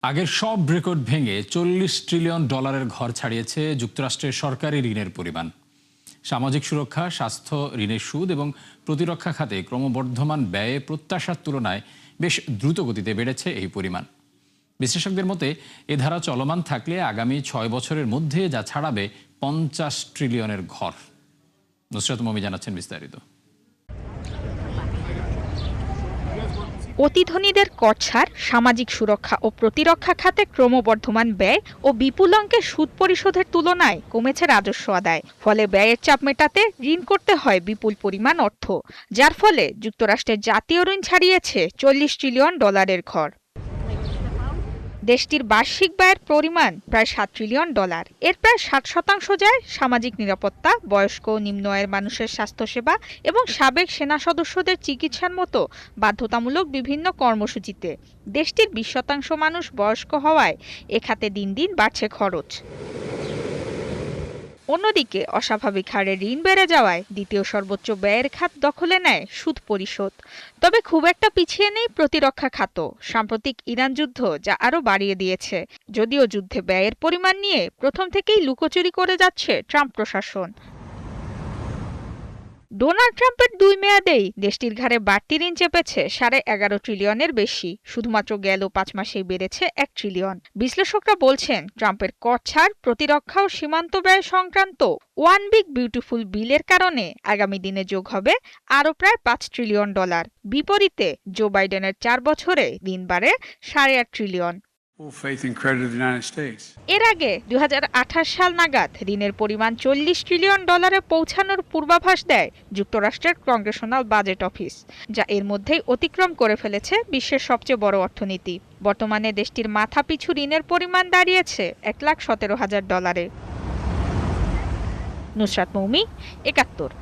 আগের সব রেকর্ড ভেঙে $40 ট্রিলিয়ন ঘর ছাড়িয়েছে যুক্তরাষ্ট্রের সরকারি ঋণের পরিমাণ। সামাজিক সুরক্ষা, স্বাস্থ্য, ঋণের সুদ এবং প্রতিরক্ষা খাতে ক্রমবর্ধমান ব্যয়ে প্রত্যাশার তুলনায় বেশ দ্রুত গতিতে বেড়েছে এই পরিমাণ। বিশ্লেষকদের মতে এ ধারা চলমান থাকলে আগামী 6 বছরের মধ্যে যা ছাড়াবে 50 ট্রিলিয়নের ঘর। নুসরাত মমি জানাচ্ছেন বিস্তারিত। অতি ধনীদের কর ছাড়, সামাজিক সুরক্ষা ও প্রতিরক্ষা খাতে ক্রমবর্ধমান ব্যয় ও বিপুল অঙ্কের সুদ পরিশোধের তুলনায় কমেছে রাজস্ব আদায়। ফলে ব্যয়ের চাপ মেটাতে ঋণ করতে হয় বিপুল পরিমাণ অর্থ, যার ফলে যুক্তরাষ্ট্রের জাতীয় ঋণ ছাড়িয়েছে $40 ট্রিলিয়ন ঘর। দেশটির বার্ষিক ব্যয়ের পরিমাণ প্রায় $7 ট্রিলিয়ন। এর প্রায় 60% যায় সামাজিক নিরাপত্তা, বয়স্ক ও নিম্ন আয়ের মানুষের স্বাস্থ্যসেবা এবং সাবেক সেনা সদস্যদের চিকিৎসার মতো বাধ্যতামূলক বিভিন্ন কর্মসূচিতে। দেশটির 20% মানুষ বয়স্ক হওয়ায় এ খাতে দিন দিন বাড়ছে খরচ। অন্যদিকে অস্বাভাবিক হারে ঋণ বেড়ে যাওয়ায় দ্বিতীয় সর্বোচ্চ ব্যয়ের খাত দখলে নেয় সুদ পরিশোধ। তবে খুব একটা পিছিয়ে নেই প্রতিরক্ষা খাতও। সাম্প্রতিক ইরান যুদ্ধ যা আরও বাড়িয়ে দিয়েছে। যদিও যুদ্ধে ব্যয়ের পরিমাণ নিয়ে প্রথম থেকেই লুকোচুরি করে যাচ্ছে ট্রাম্প প্রশাসন। ডোনাল্ড ট্রাম্পের 2 মেয়াদেই দেশটির ঘাড়ে বাড়তি ঋণ চেপেছে $11.5 ট্রিলিয়নের বেশি। শুধুমাত্র গেল 5 মাসেই বেড়েছে $1 ট্রিলিয়ন। বিশ্লেষকরা বলছেন, ট্রাম্পের কর ছাড়, প্রতিরক্ষা ও সীমান্ত ব্যয় সংক্রান্ত ওয়ান বিগ বিউটিফুল বিলের কারণে আগামী দিনে যোগ হবে আরও প্রায় $5 ট্রিলিয়ন। বিপরীতে জো বাইডেনের 4 বছরে ঋণ বাড়ে $8.5 ট্রিলিয়ন। এর আগে 2028 সাল নাগাদ ঋণের পরিমাণ $40 ট্রিলিয়ন পৌঁছানোর পূর্বাভাস দেয় যুক্তরাষ্ট্রের কংগ্রেশনাল বাজেট অফিস, যা এর মধ্যেই অতিক্রম করে ফেলেছে বিশ্বের সবচেয়ে বড় অর্থনীতি। বর্তমানে দেশটির মাথাপিছু ঋণের পরিমাণ দাঁড়িয়েছে $1,17,000। নুসরাত মৌমি, 71।